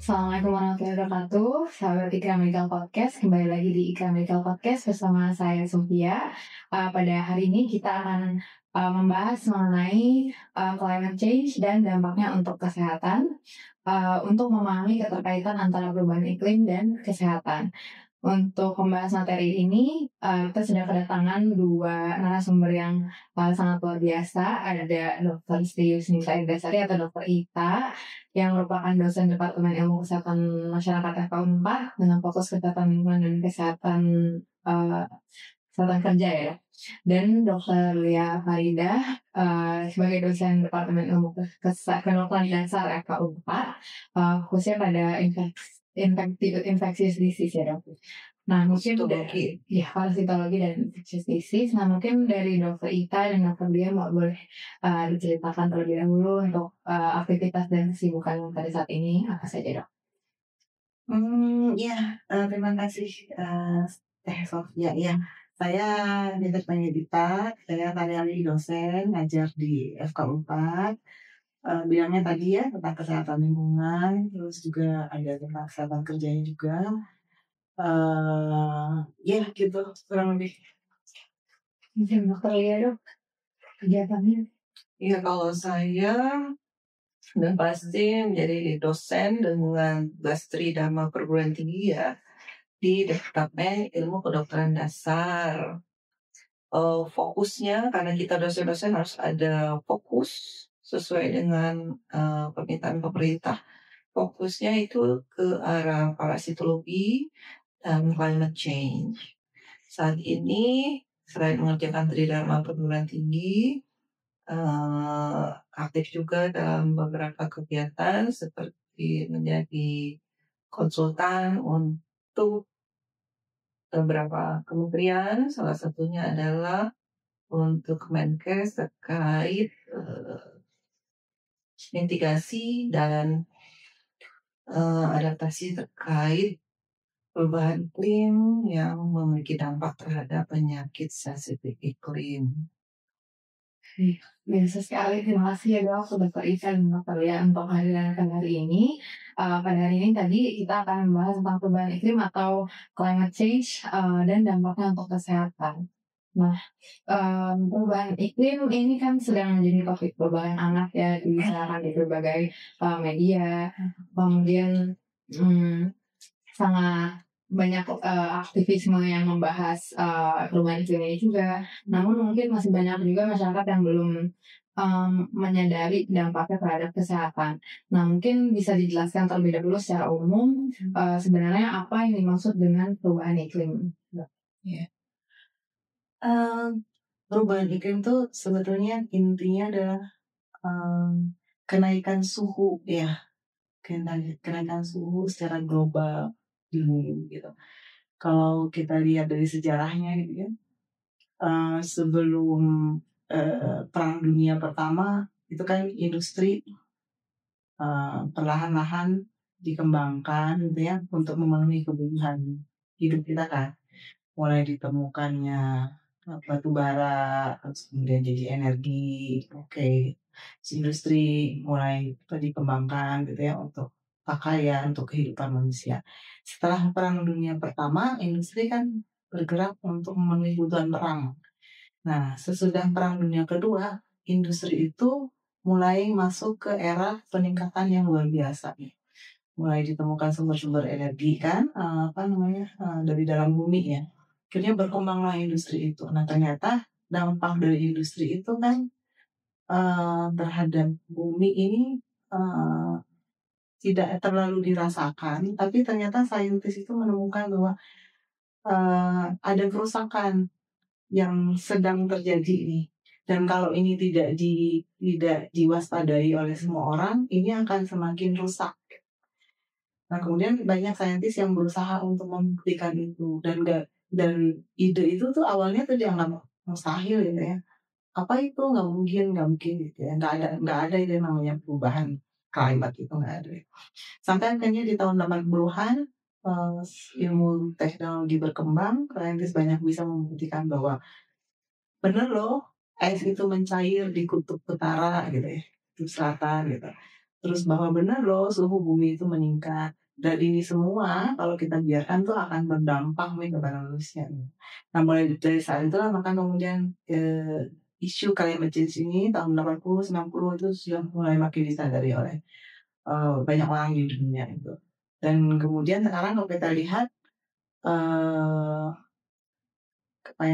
Assalamualaikum warahmatullahi wabarakatuh, sahabat Ikra Medical Podcast. Kembali lagi di Ikra Medical Podcast bersama saya Sofia. Pada hari ini kita akan membahas mengenai climate change dan dampaknya untuk kesehatan, untuk memahami keterkaitan antara perubahan iklim dan kesehatan. Untuk membahas materi ini, kita sudah kedatangan dua narasumber yang sangat luar biasa. Ada Dr. Srius Nisa Indasari atau Dr. Ita, yang merupakan dosen Departemen Ilmu Kesehatan Masyarakat FK 4 dengan fokus kesehatan lingkungan dan kesehatan kerja ya. Dan Dr. Lia Farida sebagai dosen Departemen Ilmu Kedokteran Dasar FK 4, khususnya pada infectious disease ya dok. Nah mungkin parasitologi dan infectious disease. Nah mungkin dari Dr. Ita dan Dr. Lia boleh diceritakan terlebih dahulu untuk aktivitas dan kesibukan pada saat ini apa saja dok? Terima kasih Teh Sofia. Ya, saya Dita Panjadita, saya hari-hari dosen ngajar di FK 4. Bilangnya tadi ya tentang kesehatan lingkungan, terus juga ada tentang kesehatan kerjanya juga. Gitu kurang lebih. Mungkin Dr. Lia dok, kegiatannya? Iya, kalau saya dan pasti menjadi dosen dengan Gastri Dharma Perguruan Tinggi ya di Departemen Ilmu Kedokteran Dasar. Fokusnya karena kita dosen-dosen harus ada fokus sesuai dengan permintaan pemerintah. Fokusnya itu ke arah parasitologi dan climate change. Saat ini selain mengerjakan Tridharma Perguruan Tinggi, aktif juga dalam beberapa kegiatan seperti menjadi konsultan untuk beberapa kementerian. Salah satunya adalah untuk Kemenkes terkait mitigasi dan adaptasi terkait perubahan iklim yang memiliki dampak terhadap penyakit sensitif iklim. Biasa sekali, terima kasih ya dok Dr. Ita dan Dr. Lia untuk kehadiran hari ini. Pada hari ini tadi kita akan membahas tentang perubahan iklim atau climate change dan dampaknya untuk kesehatan. Nah, perubahan iklim ini kan sedang menjadi topik perubahan hangat ya dibicarakan di berbagai media. Kemudian sangat banyak aktivisme yang membahas perubahan iklim ini juga. Namun mungkin masih banyak juga masyarakat yang belum menyadari dampaknya terhadap kesehatan. Nah mungkin bisa dijelaskan terlebih dahulu secara umum sebenarnya apa yang dimaksud dengan perubahan iklim? Yeah. Perubahan iklim itu sebetulnya intinya adalah kenaikan suhu ya, kenaikan suhu secara global di bumi gitu. Kalau kita lihat dari sejarahnya gitu ya, sebelum Perang Dunia Pertama itu kan industri perlahan-lahan dikembangkan gitu ya untuk memenuhi kebutuhan hidup kita kan, mulai ditemukannya batu bara, terus kemudian jadi energi, industri mulai dikembangkan gitu ya untuk pakaian, untuk kehidupan manusia. Setelah Perang Dunia Pertama, industri kan bergerak untuk memenuhi kebutuhan perang. Nah, sesudah Perang Dunia Kedua, industri itu mulai masuk ke era peningkatan yang luar biasa. Mulai ditemukan sumber-sumber energi kan, dari dalam bumi ya. Akhirnya berkembanglah industri itu. Nah ternyata dampak dari industri itu kan terhadap bumi ini tidak terlalu dirasakan, tapi ternyata saintis itu menemukan bahwa ada kerusakan yang sedang terjadi nih. Dan kalau ini tidak diwaspadai oleh semua orang, ini akan semakin rusak. Nah kemudian banyak saintis yang berusaha untuk membuktikan itu, dan ide itu tuh awalnya tuh dianggap mustahil gitu ya. Apa itu nggak mungkin gitu ya. Nggak ada itu yang namanya perubahan climate itu nggak ada. Sampai akhirnya di tahun 80-an ilmu teknologi berkembang, saintis banyak bisa membuktikan bahwa bener loh es itu mencair di kutub utara gitu ya, kutub selatan gitu. terus bahwa benar loh suhu bumi itu meningkat, dan ini semua kalau kita biarkan tuh akan berdampak nih kepada manusia. Nah mulai dari saat itulah maka kemudian isu climate change ini tahun 80 90 itu sudah mulai makin disadari oleh banyak orang di dunia itu. Dan kemudian sekarang kalau kita lihat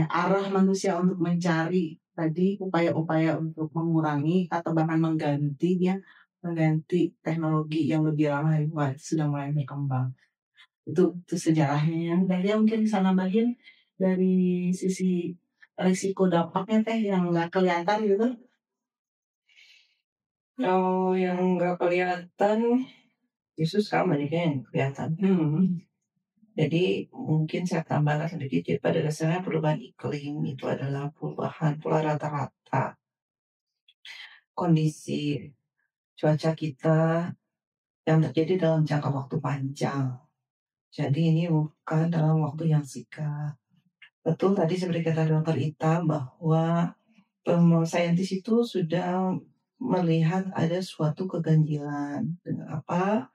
arah manusia untuk mencari tadi upaya-upaya untuk mengurangi atau bahkan mengganti teknologi yang lebih ramah lingkungan sudah mulai berkembang. Itu sejarahnya. Dan dia mungkin bisa nambahin dari sisi risiko dampaknya yang nggak kelihatan gitu. Kalau yang nggak kelihatan, justru sekarang banyaknya yang kelihatan. Jadi mungkin saya tambahkan sedikit, pada dasarnya perubahan iklim itu adalah perubahan pola rata-rata kondisi cuaca kita yang terjadi dalam jangka waktu panjang. Jadi ini bukan dalam waktu yang singkat. Betul tadi seperti kata Dr. Ita bahwa saintis itu sudah melihat ada suatu keganjilan. Dengan apa?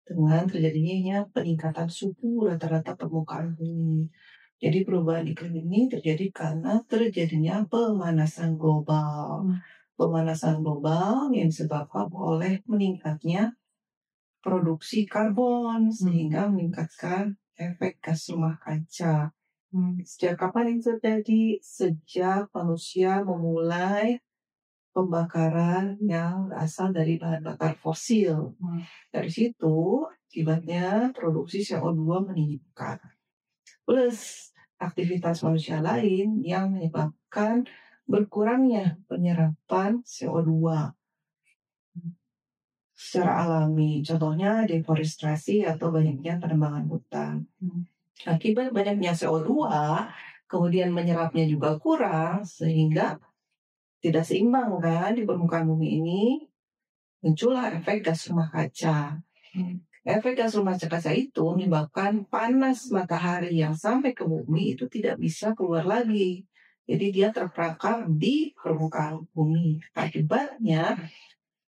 Dengan terjadinya peningkatan suhu rata-rata permukaan bumi. Jadi perubahan iklim ini terjadi karena terjadinya pemanasan global. Pemanasan global yang disebabkan oleh meningkatnya produksi karbon sehingga meningkatkan efek gas rumah kaca. Sejak kapan itu terjadi? Sejak manusia memulai pembakaran yang berasal dari bahan bakar fosil. Dari situ, akibatnya produksi CO2 meningkat. Plus, aktivitas manusia lain yang menyebabkan berkurangnya penyerapan CO2 secara alami. Contohnya deforestasi atau banyaknya penebangan hutan. Akibat banyaknya CO2, kemudian menyerapnya juga kurang, sehingga tidak seimbang kan di permukaan bumi ini, muncullah efek gas rumah kaca. Efek gas rumah kaca itu menyebabkan panas matahari yang sampai ke bumi itu tidak bisa keluar lagi. Jadi dia terperangkap di permukaan bumi. Akibatnya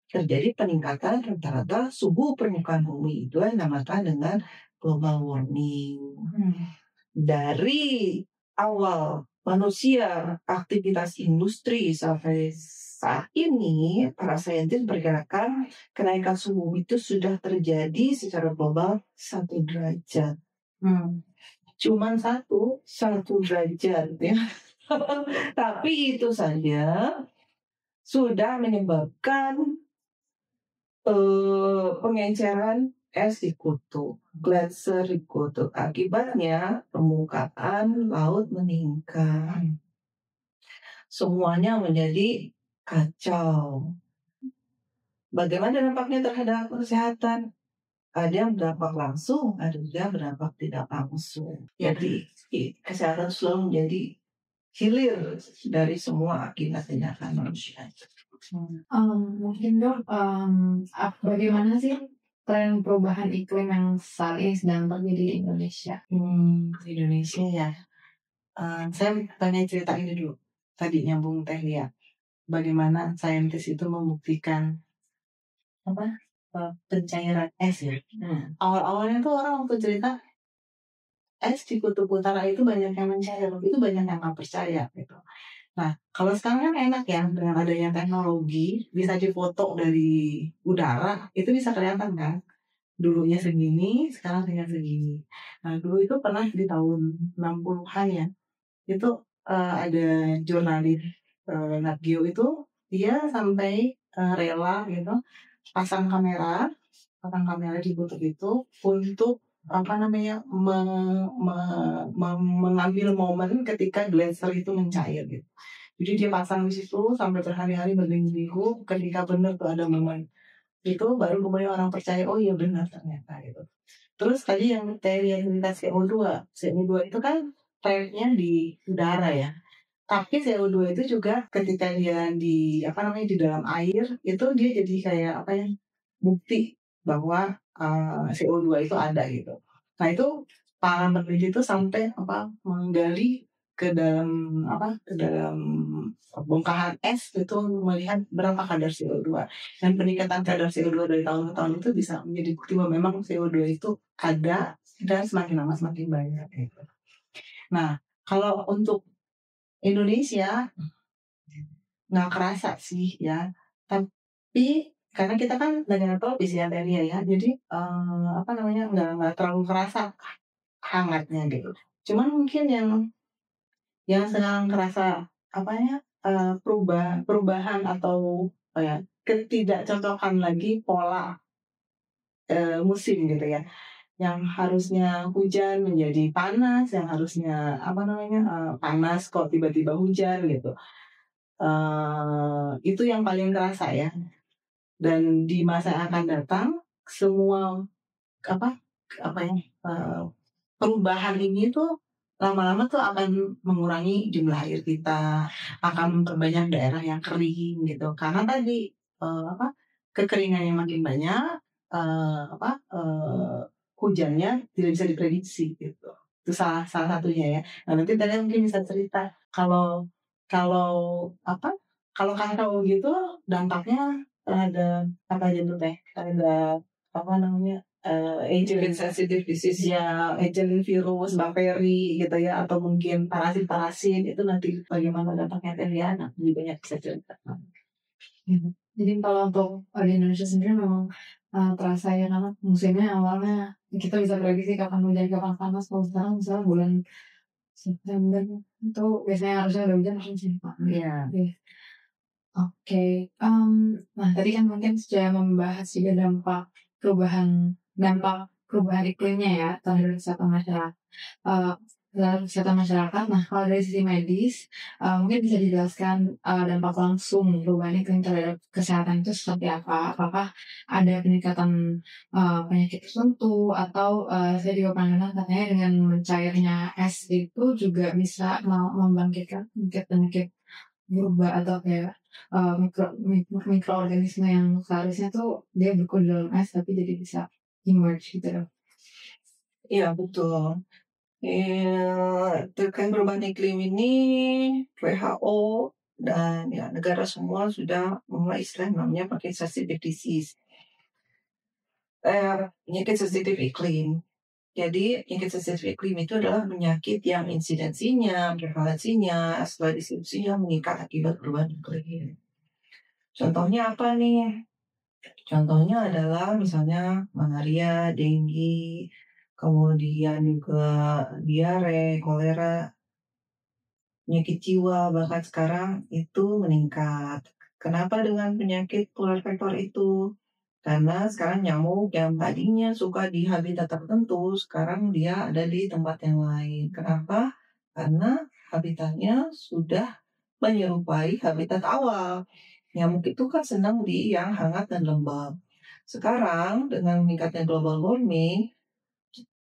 terjadi peningkatan rata-rata suhu permukaan bumi. Itu yang dinamakan dengan global warming. Dari awal manusia aktivitas industri sampai saat ini, para saintis perkirakan kenaikan suhu itu sudah terjadi secara global 1 derajat. Cuman satu derajat ya. Tapi itu saja sudah menyebabkan pengenceran es di kutub, gletser di kutub. Akibatnya permukaan laut meningkat. Semuanya menjadi kacau. Bagaimana dampaknya terhadap kesehatan? Ada yang berdampak langsung, ada juga berdampak tidak langsung. Jadi kesehatan selalu menjadi hilir dari semua akibat tindakan manusia. Mungkin Dok, bagaimana sih tren perubahan iklim yang saat ini sedang terjadi di Indonesia? Di Indonesia ya, saya pengen cerita ini dulu. Tadi nyambung Teh Lia, bagaimana saintis itu membuktikan pencairan es ya. Awal-awalnya tuh orang waktu cerita es di kutub utara itu banyak yang mencair, itu banyak yang nggak percaya gitu. Nah, kalau sekarang kan enak ya, dengan adanya teknologi, bisa difoto dari udara, itu bisa kelihatan kan. Dulunya segini, sekarang tinggal segini. Nah, dulu itu pernah di tahun 60-an ya, itu ada jurnalis Nat Geo itu, dia sampai rela gitu, pasang kamera di kutub itu untuk mengambil momen ketika gletser itu mencair gitu. Jadi dia pasang di situ sampai berhari-hari berminggu-minggu, ketika benar tuh ada momen itu baru kemudian orang percaya, oh iya benar ternyata gitu. Terus tadi yang teori CO2 itu kan trennya di udara ya. Tapi CO2 itu juga ketika dia di dalam air itu dia jadi kayak bukti bahwa CO2 itu ada gitu. Nah itu para peneliti itu sampai menggali ke dalam bongkahan es itu melihat berapa kadar CO2, dan peningkatan kadar CO2 dari tahun ke tahun itu bisa menjadi bukti bahwa memang CO2 itu ada dan semakin lama semakin banyak gitu. Nah, kalau untuk Indonesia nggak kerasa sih ya, tapi karena kita kan negara tropis ya Teria ya, jadi nggak terlalu kerasa hangatnya gitu. Cuman mungkin yang sekarang kerasa perubahan atau ketidakcocokan lagi pola musim gitu ya, yang harusnya hujan menjadi panas, yang harusnya panas kok tiba-tiba hujan gitu. Itu yang paling kerasa ya, dan di masa yang akan datang semua perubahan ini tuh lama-lama tuh akan mengurangi jumlah air kita, akan memperbanyak daerah yang kering gitu. Karena tadi kekeringan yang makin banyak, hujannya tidak bisa diprediksi gitu. Itu salah satunya ya. Nah, nanti tadi mungkin bisa cerita kalau kakao gitu dampaknya terhadap apa aja tuh teh? Terhadap agent sensitive disease ya, agent virus, bakteri gitu ya, atau mungkin parasit itu nanti bagaimana dampaknya teh ya, lebih banyak bisa cerita. Gitu. Jadi kalau untuk di Indonesia sendiri memang terasa ya, karena musimnya awalnya kita bisa prediksi kapan hujan kapan panas. Kalau sekarang misalnya bulan September itu biasanya harusnya ada hujan langsung sih Pak. Iya. Oke. Nah tadi kan mungkin sudah membahas juga dampak perubahan iklimnya ya terhadap kesehatan masyarakat. Terhadap kesehatan masyarakat. Nah kalau dari sisi medis, mungkin bisa dijelaskan dampak langsung perubahan iklim terhadap kesehatan itu seperti apa? Apakah ada peningkatan penyakit tertentu, atau saya juga pernah dengar katanya dengan mencairnya es itu juga bisa membangkitkan penyakit berubah atau kayak mikroorganisme yang seharusnya tuh dia beku di dalam es tapi jadi bisa emerge gitu loh. Iya betul. Terkait perubahan iklim ini WHO dan ya negara semua sudah mulai istilah namanya pakai sensitive disease, penyakit sensitif iklim. Jadi penyakit sensitif iklim itu adalah penyakit yang insidensinya, prevalensinya, setelah distribusinya meningkat akibat perubahan iklim. Contohnya apa nih? Contohnya adalah misalnya malaria, dengue, kemudian juga diare, kolera, penyakit jiwa, bahkan sekarang itu meningkat. Kenapa dengan penyakit tular vektor itu? Karena sekarang nyamuk yang tadinya suka di habitat tertentu, sekarang dia ada di tempat yang lain. Kenapa? Karena habitatnya sudah menyerupai habitat awal. Nyamuk itu kan senang di yang hangat dan lembab. Sekarang dengan meningkatnya global warming,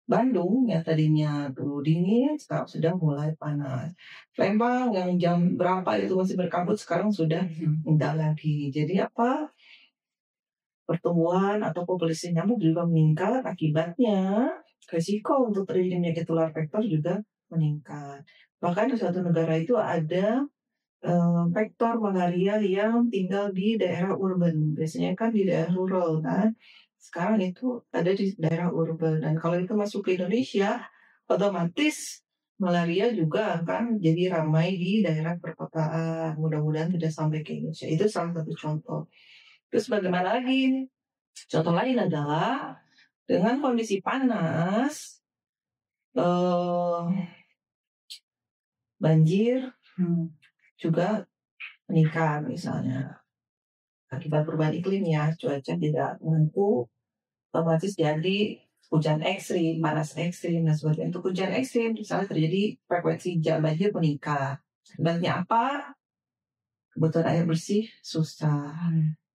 Bandung yang tadinya tuh dingin sekarang sudah mulai panas. Lembang yang jam berapa itu masih berkabut sekarang sudah indah lagi. Jadi apa? Pertumbuhan atau populasi nyamuk juga meningkat, akibatnya risiko untuk terjadi penyakit tular vektor juga meningkat. Bahkan di suatu negara itu ada vektor malaria yang tinggal di daerah urban, biasanya kan di daerah rural kan. Sekarang itu ada di daerah urban, dan kalau itu masuk ke Indonesia, otomatis malaria juga akan jadi ramai di daerah perkotaan. Mudah-mudahan tidak sampai ke Indonesia. Itu salah satu contoh. Terus bagaimana lagi? Contoh lain adalah dengan kondisi panas, banjir juga meningkat misalnya akibat perubahan iklim ya, cuaca tidak menentu, otomatis jadi hujan ekstrim, panas ekstrim, dan sebagainya. Untuk hujan ekstrim misalnya terjadi frekuensi banjir meningkat. Sebenarnya apa? Kebutuhan air bersih susah,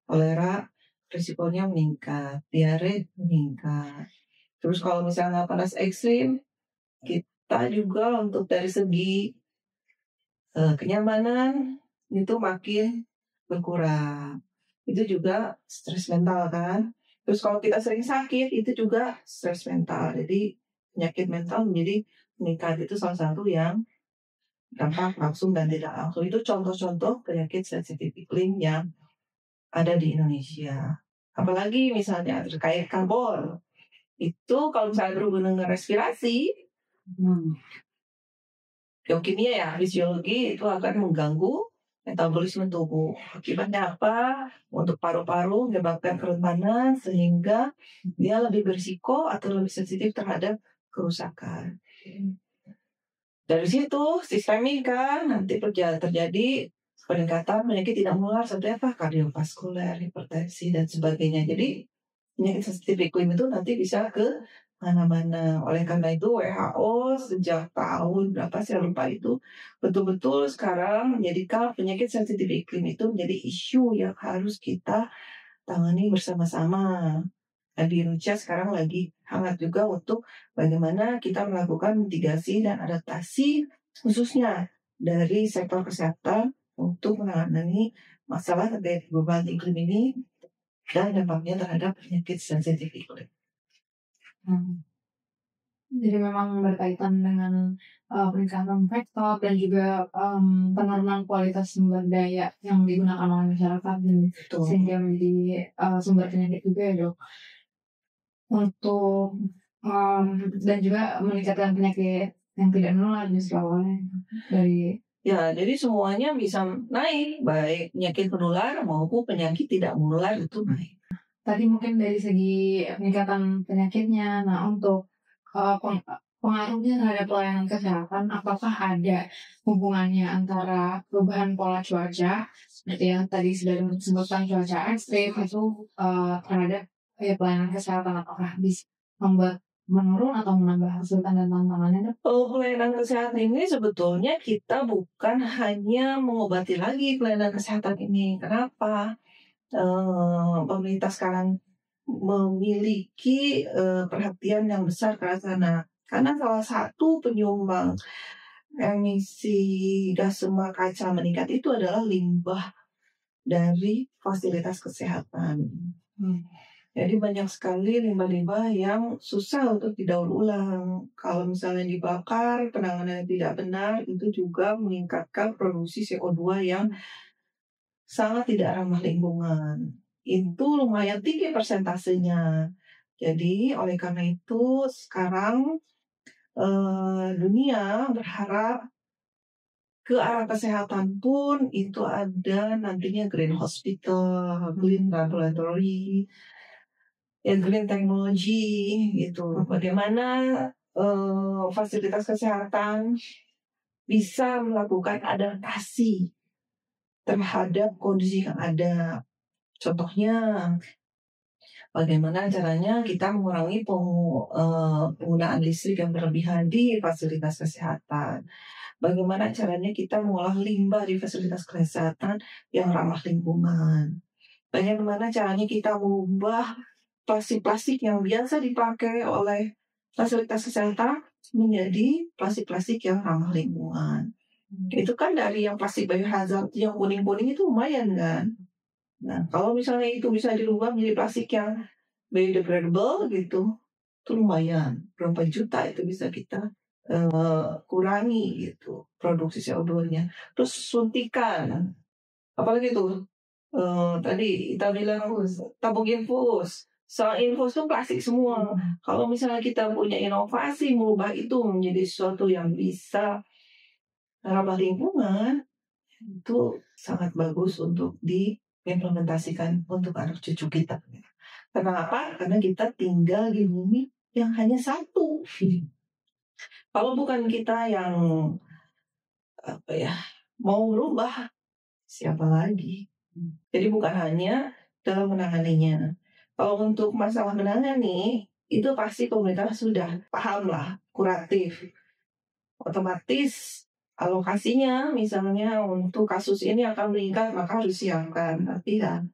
kolera risikonya meningkat, diare meningkat. Terus kalau misalnya panas ekstrim, kita juga untuk dari segi kenyamanan itu makin berkurang. Itu juga stres mental kan. Terus kalau kita sering sakit itu juga stres mental. Jadi penyakit mental menjadi meningkat, itu salah satu yang dampak langsung dan tidak langsung. Itu contoh-contoh penyakit sensitif iklim yang ada di Indonesia. Apalagi misalnya terkait karbon. Itu kalau misalnya berhubungan dengan respirasi, biokimia ya, fisiologi itu akan mengganggu metabolisme tubuh. Akibatnya apa? Untuk paru-paru menyebabkan kerentanan sehingga dia lebih berisiko atau lebih sensitif terhadap kerusakan. Dari situ sistemik kan nanti terjadi peningkatan penyakit tidak menular seperti apa? Kardiovaskuler, hipertensi dan sebagainya. Jadi penyakit sensitif iklim itu nanti bisa ke mana-mana. Oleh karena itu WHO sejak tahun berapa saya lupa itu betul-betul sekarang menjadikan penyakit sensitif iklim itu menjadi isu yang harus kita tangani bersama-sama. Dan di Indonesia sekarang lagi hangat juga untuk bagaimana kita melakukan mitigasi dan adaptasi khususnya dari sektor kesehatan untuk menangani masalah terkait perubahan iklim ini dan dampaknya terhadap penyakit sensitif iklim. Jadi memang berkaitan dengan peningkatan faktor dan juga penurunan kualitas sumber daya yang digunakan oleh masyarakat dan sehingga menjadi sumber penyakit juga ya dok. Untuk dan juga meningkatkan penyakit yang tidak menular justru awalnya dari ya, jadi semuanya bisa naik, baik penyakit menular maupun penyakit tidak menular itu naik. Tadi mungkin dari segi peningkatan penyakitnya, nah untuk pengaruhnya terhadap pelayanan kesehatan, apakah ada hubungannya antara perubahan pola cuaca, seperti yang tadi sudah disebutkan cuaca ekstrim itu terhadap pelayanan kesehatan, apakah bisa membuat menurun atau menambah kesulitan dan tantangannya? Pelayanan kesehatan ini sebetulnya kita bukan hanya mengobati lagi pelayanan kesehatan ini. Kenapa? Pemerintah sekarang memiliki perhatian yang besar ke arah sana. Karena salah satu penyumbang emisi gas rumah kaca meningkat itu adalah limbah dari fasilitas kesehatan. Jadi banyak sekali limbah-limbah yang susah untuk didaur ulang. Kalau misalnya dibakar, penanganan yang tidak benar, itu juga meningkatkan produksi CO2 yang sangat tidak ramah lingkungan. Itu lumayan tinggi persentasenya. Jadi oleh karena itu sekarang dunia berharap ke arah kesehatan pun itu ada nantinya green hospital, green laboratory, green technology gitu. Bagaimana fasilitas kesehatan bisa melakukan adaptasi terhadap kondisi yang ada. Contohnya, bagaimana caranya kita mengurangi penggunaan listrik yang berlebihan di fasilitas kesehatan. Bagaimana caranya kita mengolah limbah di fasilitas kesehatan yang ramah lingkungan. Bagaimana caranya kita mengubah plastik-plastik yang biasa dipakai oleh fasilitas kesehatan menjadi plastik-plastik yang ramah lingkungan. Itu kan dari yang plastik biohazard yang kuning-kuning itu lumayan kan. Nah, kalau misalnya itu bisa dirubah menjadi plastik yang biodegradable gitu, itu lumayan. Berapa juta itu bisa kita kurangi gitu produksi CO2-nya. Terus suntikan, apalagi tuh tadi kita bilang tabung infus. Soal infus itu plastik semua. Kalau misalnya kita punya inovasi mengubah itu menjadi sesuatu yang bisa ramah lingkungan, itu sangat bagus untuk diimplementasikan untuk anak cucu kita. Kenapa? Karena kita tinggal di bumi yang hanya satu. Kalau bukan kita yang mau merubah, siapa lagi? Jadi bukan hanya dalam menanganinya. Kalau untuk masalah menangani, itu pasti pemerintah sudah paham lah, kuratif. Otomatis alokasinya misalnya untuk kasus ini akan meningkat, maka harus siapkan. Tapi ya,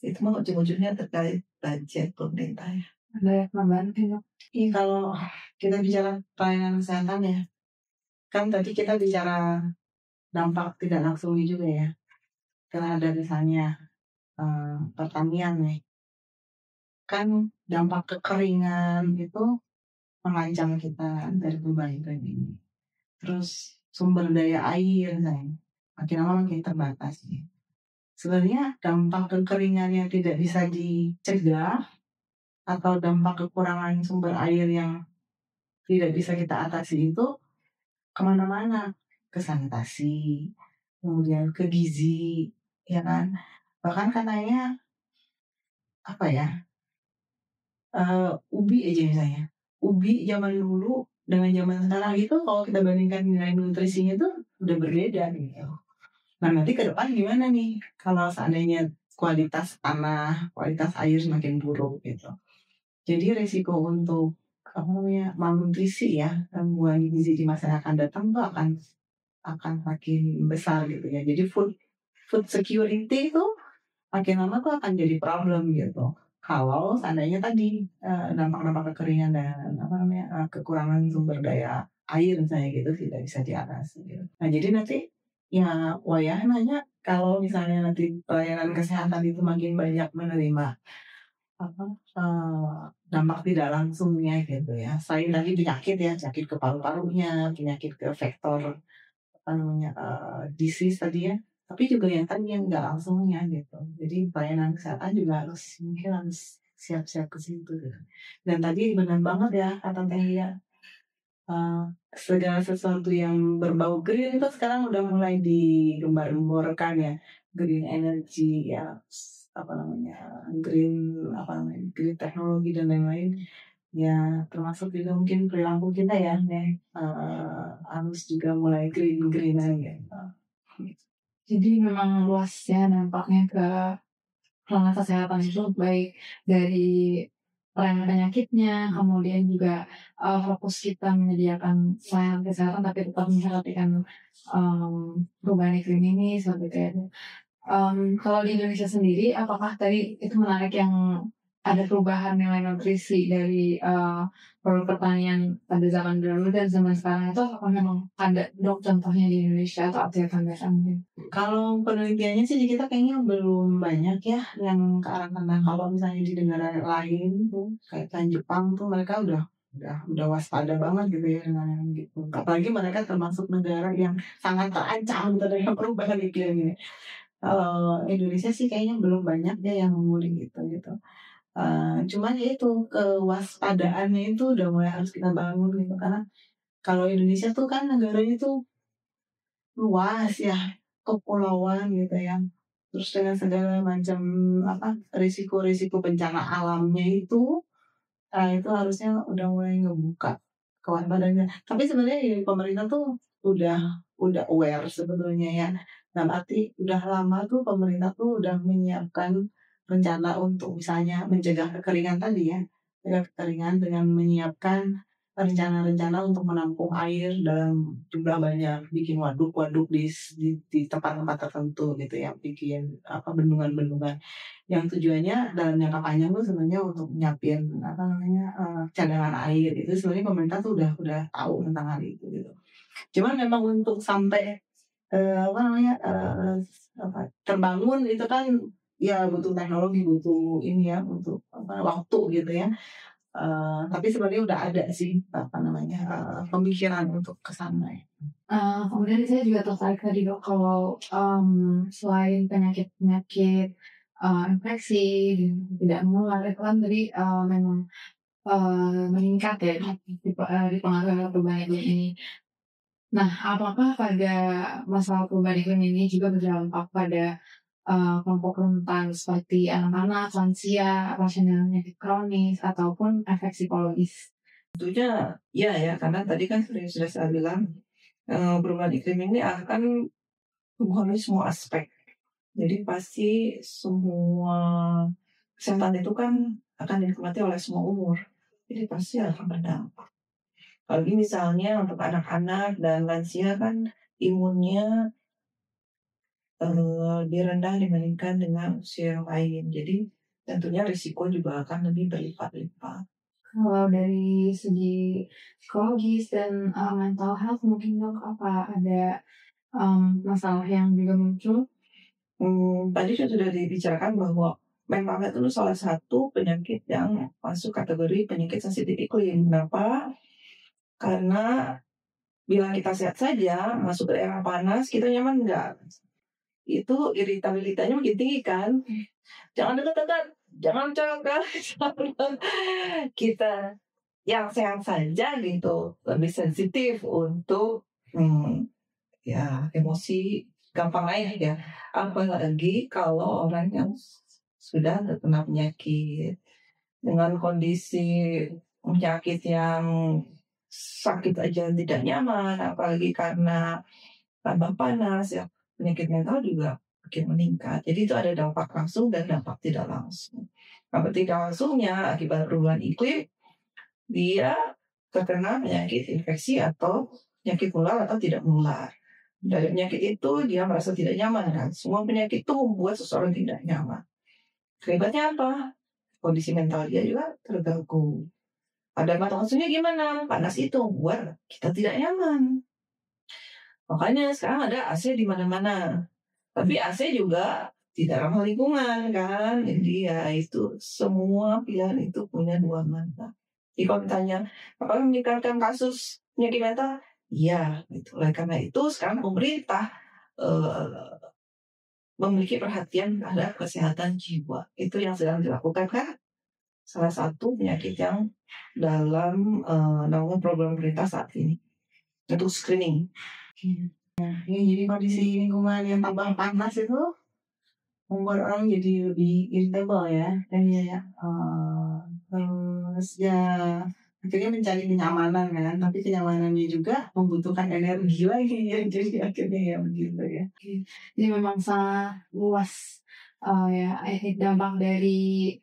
itu mah ujung-ujungnya terkait budget pemerintah ya. Ada tambahan tidak? Kalau kita bicara pelayanan kesehatan ya, kan tadi kita bicara dampak tidak langsungnya juga ya. Karena ada misalnya pertanian nih, kan dampak kekeringan itu mengancam kita dari perubahan iklim ini. Terus sumber daya air, makin lama makin terbatas. Sebenarnya dampak kekeringan yang tidak bisa dicegah atau dampak kekurangan sumber air yang tidak bisa kita atasi itu kemana-mana, ke sanitasi, kemudian ke gizi, ya kan? Bahkan katanya apa ya? Ubi aja misalnya. Ubi zaman dulu dengan zaman sekarang itu kalau kita bandingkan nilai nutrisinya itu udah berbeda gitu. Nah nanti ke depan gimana nih kalau seandainya kualitas tanah, kualitas air semakin buruk gitu. Jadi resiko untuk malnutrisi ya, gangguan gizi di masa yang akan datang tuh akan makin besar gitu ya. Jadi food security itu makin lama tuh akan jadi problem gitu. Kalau seandainya tadi dampak-dampak kekeringan dan kekurangan sumber daya air misalnya gitu tidak bisa diatasi. Gitu. Nah jadi nanti ya wayah nanya kalau misalnya nanti pelayanan kesehatan itu makin banyak menerima dampak tidak langsungnya gitu ya. Selain tadi penyakit ya, penyakit ke paru-parunya, penyakit ke vektor disease tadi ya. Tapi juga yang tadi yang nggak langsungnya gitu. Jadi pelayanan kesehatan juga mungkin harus siap-siap ke situ. Gitu. Dan tadi benar banget ya kata Teh ya. Segala sesuatu yang berbau green itu sekarang udah mulai digembar-gemborkan ya, green energy ya, green teknologi dan lain-lain ya, termasuk juga mungkin perilaku kita ya, harus juga mulai greenan gitu. Jadi memang luas ya dampaknya ke pelayanan kesehatan itu, baik dari pelayanan penyakitnya, kemudian juga fokus kita menyediakan pelayanan kesehatan tapi tetap memperhatikan perubahan iklim ini seperti itu. Kalau di Indonesia sendiri, apakah tadi itu menarik yang ada perubahan nilai nutrisi dari produk pertanian pada zaman dulu dan zaman sekarang itu, apakah memang ada dok contohnya di Indonesia atau Amerika mungkin? Kalau penelitiannya sih di kita kayaknya belum banyak ya yang ke arah sana. Kalau misalnya di negara lain tuh kayak Jepang tuh mereka udah waspada banget gitu ya dengan yang gitu. Apalagi mereka termasuk negara yang sangat terancam terhadap perubahan iklim ini. Kalau Indonesia sih kayaknya belum banyak deh yang ngulik gitu. Cuman ya itu kewaspadaannya itu udah mulai harus kita bangun gitu, karena kalau Indonesia tuh kan negaranya tuh luas ya, kepulauan gitu ya, terus dengan segala macam risiko-risiko bencana alamnya itu harusnya udah mulai ngebuka kewaspadaannya. Tapi sebenarnya ya, pemerintah tuh udah aware sebetulnya ya. Dalam arti udah lama tuh pemerintah tuh udah menyiapkan rencana untuk misalnya mencegah kekeringan tadi ya. Mencegah kekeringan dengan menyiapkan rencana-rencana untuk menampung air dalam jumlah banyak, bikin waduk-waduk di tempat-tempat tertentu gitu ya, bikin bendungan-bendungan yang tujuannya dalam jangka panjang tuh sebenarnya untuk nyiapin cadangan air. Itu sebenarnya pemerintah tuh udah tahu tentang hal itu gitu. Cuman memang untuk sampai terbangun itu kan ya butuh teknologi, butuh ini ya, butuh waktu gitu ya. Tapi sebenarnya udah ada sih pemikiran untuk kesana ya. Kemudian saya juga tertarik tadi dok, kalau selain penyakit infeksi tidak menular itu kan tadi memang meningkat ya di pengaruh perubahan iklim ini. Nah, apakah pada masalah perubahan iklim ini juga berdampak pada kelompok rentan seperti anak-anak, lansia, pasien dengan penyakit kronis ataupun efek psikologis? Tentunya ya, karena tadi kan sudah saya bilang perubahan iklim ini akan mempengaruhi semua aspek. Jadi pasti semua kesehatan itu kan akan dinikmati oleh semua umur. Jadi pasti akan berdampak. Apalagi misalnya untuk anak-anak dan lansia kan imunnya lebih rendah dibandingkan dengan usia yang lain. Jadi tentunya risiko juga akan lebih berlipat-lipat. Kalau dari segi psikologis dan mental health mungkin dok, apa ada masalah yang juga muncul? Tadi sudah dibicarakan bahwa memang itu salah satu penyakit yang masuk kategori penyakit sensitif iklim. Kenapa? Karena Bila kita sehat saja, masuk ke daerah panas, kita nyaman nggak? Itu iritabilitasnya makin tinggi kan? Jangan dekat-dekat, jangan dekat, jangan. Kita yang sehat saja gitu, lebih sensitif untuk ya emosi gampang naik ya. Apalagi kalau orang yang sudah terkena penyakit dengan kondisi penyakit yang sakit aja tidak nyaman, apalagi karena tambah panas ya, penyakit mental juga makin meningkat. Jadi itu ada dampak langsung dan dampak tidak langsung. Dampak tidak langsungnya akibat perubahan iklim, dia terkena penyakit infeksi atau penyakit menular atau tidak menular. Dari penyakit itu dia merasa tidak nyaman kan. Semua penyakit itu membuat seseorang tidak nyaman. Akibatnya apa? Kondisi mental dia juga terganggu. Ada dampak langsungnya gimana? Panas itu membuat kita tidak nyaman. Makanya sekarang ada AC di mana-mana. Tapi AC juga tidak ramah lingkungan kan. Jadi ya itu semua pilihan itu punya dua mata. Jadi kalau ditanya, apakah meningkatkan kasus penyakit mental? Iya, gitu. Oleh karena itu sekarang pemerintah memiliki perhatian terhadap kesehatan jiwa. Itu yang sedang dilakukan kan? Salah satu penyakit yang dalam naungan program pemerintah saat ini untuk screening. Ya, jadi kondisi lingkungan yang tambah panas itu membuat orang jadi lebih irritable ya. Dan ya, terus ya akhirnya mencari kenyamanan kan. Tapi kenyamanannya juga membutuhkan energi lagi ya. Jadi akhirnya ya begitu ya. Jadi memang sangat luas ya dampak dari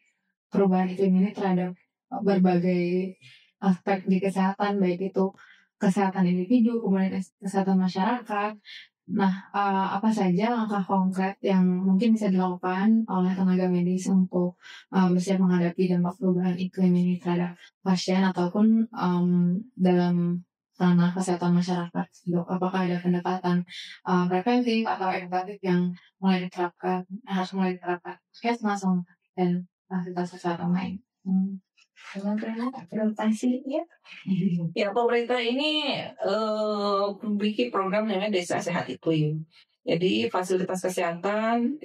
perubahan iklim ini terhadap berbagai aspek di kesehatan, baik itu kesehatan individu, kemudian kesehatan masyarakat. Nah, apa saja langkah konkret yang mungkin bisa dilakukan oleh tenaga medis untuk bersiap menghadapi dampak perubahan iklim ini terhadap pasien ataupun dalam ranah kesehatan masyarakat? Dok, apakah ada pendekatan preventif atau edukatif yang harus mulai diterapkan puskesmas dan fasilitas kesehatan lain? Ya. Ya, pemerintah ini memiliki program namanya Desa Sehat Iklim. Jadi fasilitas kesehatan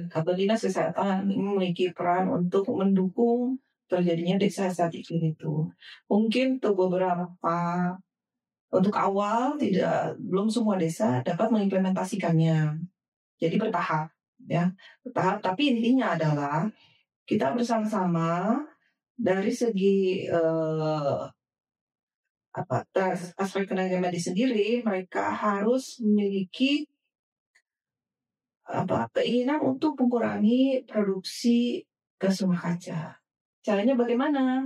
atau dinas kesehatan ini memiliki peran untuk mendukung terjadinya desa sehat iklim itu. Mungkin untuk untuk awal belum semua desa dapat mengimplementasikannya. Jadi bertahap ya, bertahap. Tapi intinya adalah kita bersama-sama dari segi aspek tenaga medis sendiri, mereka harus memiliki keinginan untuk mengurangi produksi gas rumah kaca. Caranya bagaimana?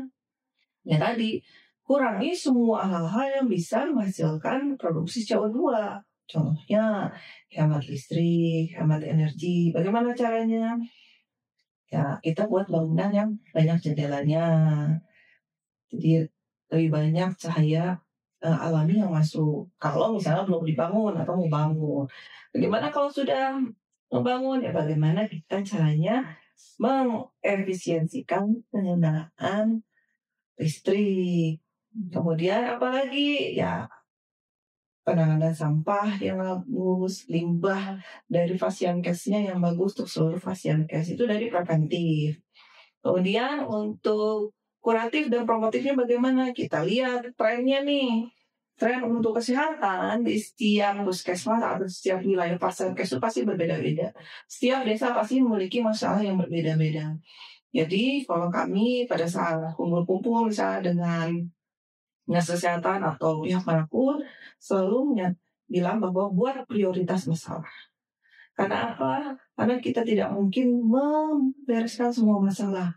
Ya tadi, kurangi semua hal-hal yang bisa menghasilkan produksi CO2. Contohnya, hemat listrik, hemat energi. Bagaimana caranya? Ya, kita buat bangunan yang banyak jendelanya. Jadi, lebih banyak cahaya alami yang masuk. Kalau misalnya belum dibangun atau mau bangun. Bagaimana kalau sudah membangun? Ya bagaimana kita caranya mengefisiensikan penggunaan listrik. Kemudian apalagi ya penanganan sampah yang bagus, limbah dari Fasiankesnya yang bagus untuk seluruh Fasiankes itu dari preventif. Kemudian untuk kuratif dan promotifnya bagaimana? Kita lihat trennya nih. Tren untuk kesehatan di setiap puskesmas atau setiap wilayah Fasiankes itu pasti berbeda-beda. Setiap desa pasti memiliki masalah yang berbeda-beda. Jadi kalau kami pada saat kumpul-kumpul misalnya dengan dinas kesehatan atau pihak manapun selalu bilang bahwa buat prioritas masalah. Karena apa? Karena kita tidak mungkin membereskan semua masalah.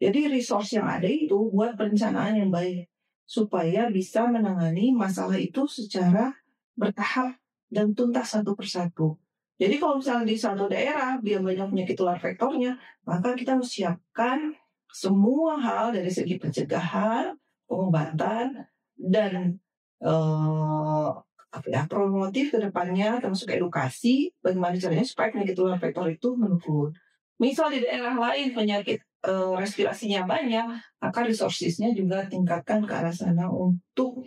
Jadi resource yang ada itu buat perencanaan yang baik supaya bisa menangani masalah itu secara bertahap dan tuntas satu persatu. Jadi kalau misalnya di satu daerah dia banyak penyakit tular vektornya, maka kita harus siapkan semua hal dari segi pencegahan, pengobatan, dan promotif ke depannya termasuk edukasi bagaimana caranya supaya penyakit tular vektor itu menurun. Misal di daerah lain penyakit respirasinya banyak, maka resourcesnya juga tingkatkan ke arah sana untuk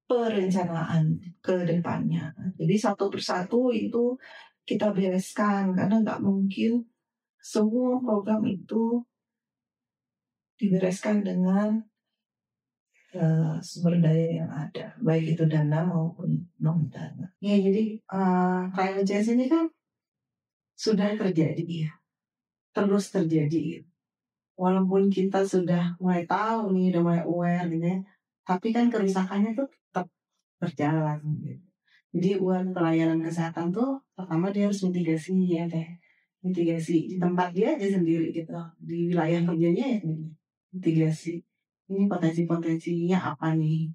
perencanaan ke depannya. Jadi satu persatu itu kita bereskan karena nggak mungkin semua program itu dibereskan dengan sumber daya yang ada, baik itu dana maupun non dana. Ya, jadi climate change ini kan sudah terjadi ya, terus terjadi. Walaupun kita sudah mulai tahu nih, udah mulai aware gitu ya, tapi kan kerusakannya tuh tetap berjalan gitu. Jadi buat pelayanan kesehatan tuh pertama dia harus mitigasi ya teh, mitigasi di tempat dia aja sendiri gitu, di wilayah kerjanya ya mitigasi. Ini potensi-potensinya apa nih?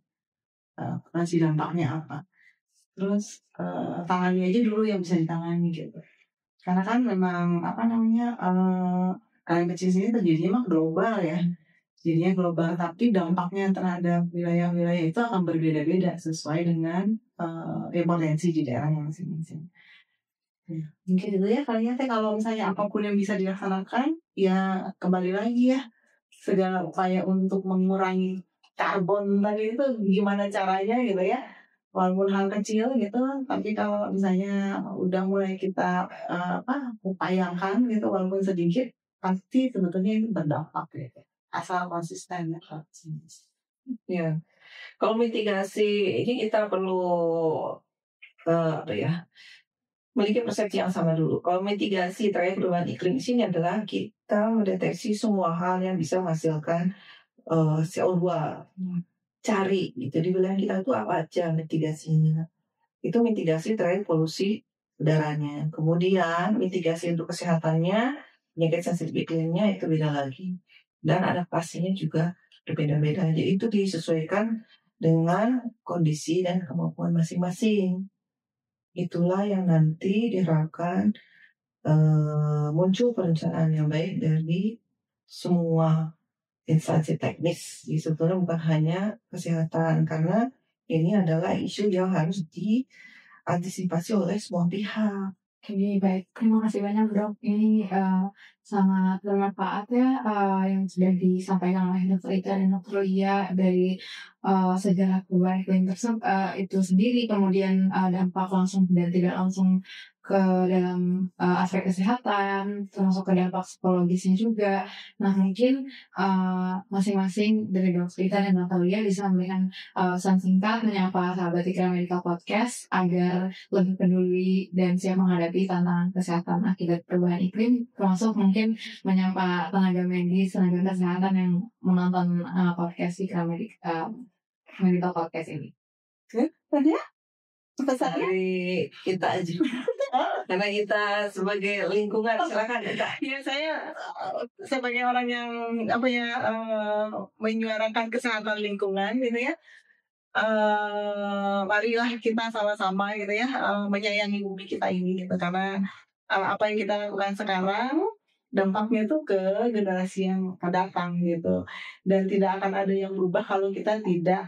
Potensi dampaknya apa? Terus tangani aja dulu yang bisa ditangani gitu. Karena kan memang apa namanya climate change ini terjadinya mah global ya. Jadinya global, tapi dampaknya terhadap wilayah-wilayah itu akan berbeda-beda sesuai dengan potensi di daerahnya masing-masing. Ya, mungkin itu ya kalian teh kalau misalnya apapun yang bisa dilaksanakan, ya kembali lagi ya segala upaya untuk mengurangi karbon tadi itu gimana caranya gitu ya. Walaupun hal kecil gitu, tapi kalau misalnya udah mulai kita upayakan gitu walaupun sedikit, pasti sebetulnya itu berdampak gitu. Asal konsisten ya. Ya, kalau mitigasi ini kita perlu memiliki persepsi yang sama dulu. Kalau mitigasi terkait perubahan iklim di sini adalah kita mendeteksi semua hal yang bisa menghasilkan CO2. Cari gitu di wilayah kita itu apa aja mitigasinya. Itu mitigasi terkait polusi udaranya. Kemudian mitigasi untuk kesehatannya, penyakit sensitif iklimnya itu beda lagi. Dan adaptasinya juga berbeda-beda. Jadi itu disesuaikan dengan kondisi dan kemampuan masing-masing. Itulah yang nanti diharapkan muncul perencanaan yang baik dari semua instansi teknis. Jadi sebetulnya bukan hanya kesehatan, karena ini adalah isu yang harus diantisipasi oleh semua pihak. Oke, baik. Terima kasih banyak, Dok. Ini sangat bermanfaat ya yang sudah disampaikan oleh Dr. Ika dan Dr. Lia dari sejarah perubahan iklim itu sendiri, kemudian dampak langsung dan tidak langsung ke dalam aspek kesehatan, termasuk ke dampak psikologisnya juga. Nah, mungkin masing-masing dari Dr. Ika dan Dr. Lia bisa memberikan pesan singkat menyapa sahabat Ika Medical Podcast agar lebih peduli dan siap menghadapi tantangan kesehatan akibat perubahan iklim, termasuk mungkin menyapa tenaga medis, tenaga kesehatan yang menonton podcast Ika Medical Podcast ini. Oke, tadi ya pesannya Dari kita aja. Karena kita sebagai lingkungan, silakan kita. ya saya sebagai orang yang menyuarakan kesehatan lingkungan gitu ya. Marilah kita sama-sama gitu ya menyayangi bumi kita ini gitu, karena apa yang kita lakukan sekarang dampaknya tuh ke generasi yang akan datang gitu, dan tidak akan ada yang berubah kalau kita tidak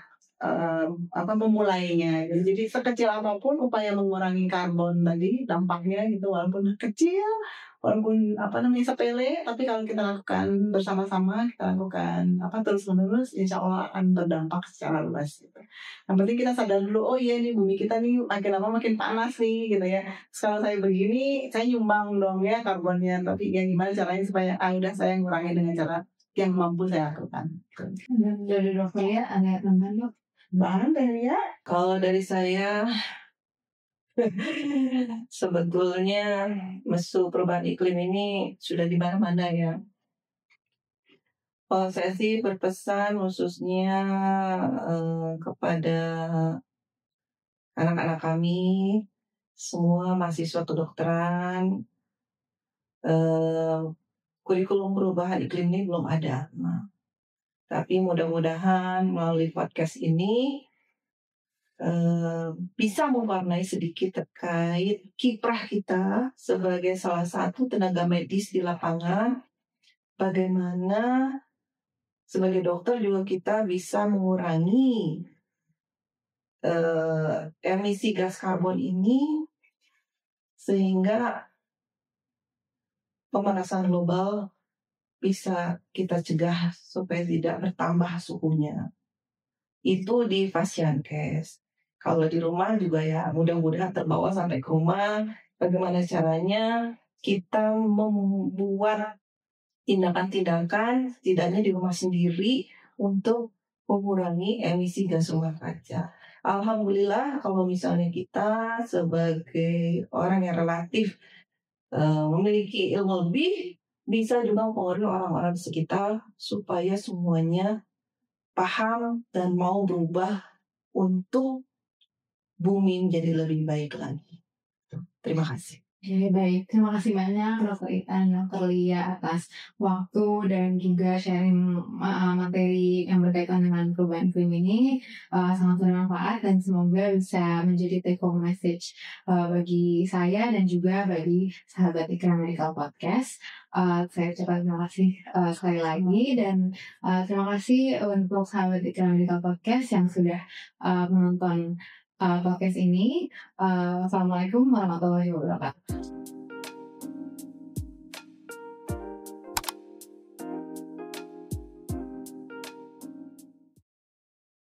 memulainya gitu. Jadi sekecil apapun upaya mengurangi karbon tadi dampaknya gitu, walaupun kecil, walaupun sepele, tapi kalau kita lakukan bersama-sama, kita lakukan terus-menerus, insya Allah akan berdampak secara luas gitu. Yang penting kita sadar dulu, oh iya nih bumi kita nih makin lama makin panas nih gitu ya. Kalau saya begini, saya nyumbang dong ya karbonnya, tapi ya gimana caranya supaya udah saya ngurangi dengan cara yang mampu saya lakukan. Dari Dr. Lia ada tambahan, Dok? Bahan dari ya? Kalau dari saya, sebetulnya isu perubahan iklim ini sudah di mana-mana ya. Kalau saya sih berpesan khususnya kepada anak-anak kami, semua mahasiswa kedokteran, kurikulum perubahan iklim ini belum ada. Nah, tapi mudah-mudahan melalui podcast ini bisa mewarnai sedikit terkait kiprah kita sebagai salah satu tenaga medis di lapangan. Bagaimana sebagai dokter juga kita bisa mengurangi emisi gas karbon ini sehingga pemanasan global bisa kita cegah supaya tidak bertambah suhunya. itu di Fasiankes. Kalau di rumah juga ya mudah-mudahan terbawa sampai ke rumah. Bagaimana caranya kita membuat tindakan-tindakan setidaknya di rumah sendiri untuk mengurangi emisi gas rumah kaca. Alhamdulillah kalau misalnya kita sebagai orang yang relatif memiliki ilmu lebih, bisa juga mempengaruhi orang-orang di sekitar supaya semuanya paham dan mau berubah untuk bumi menjadi lebih baik lagi. Terima kasih. Oke, baik. Terima kasih banyak Dr. Itan, Dr. Lia atas waktu dan juga sharing materi yang berkaitan dengan perubahan iklim ini. Sangat bermanfaat dan semoga bisa menjadi take home message bagi saya dan juga bagi sahabat Ikra Medical Podcast. Saya ucapkan terima kasih sekali lagi dan terima kasih untuk sahabat Ikra Medical Podcast yang sudah menonton podcast ini. Assalamualaikum warahmatullahi wabarakatuh.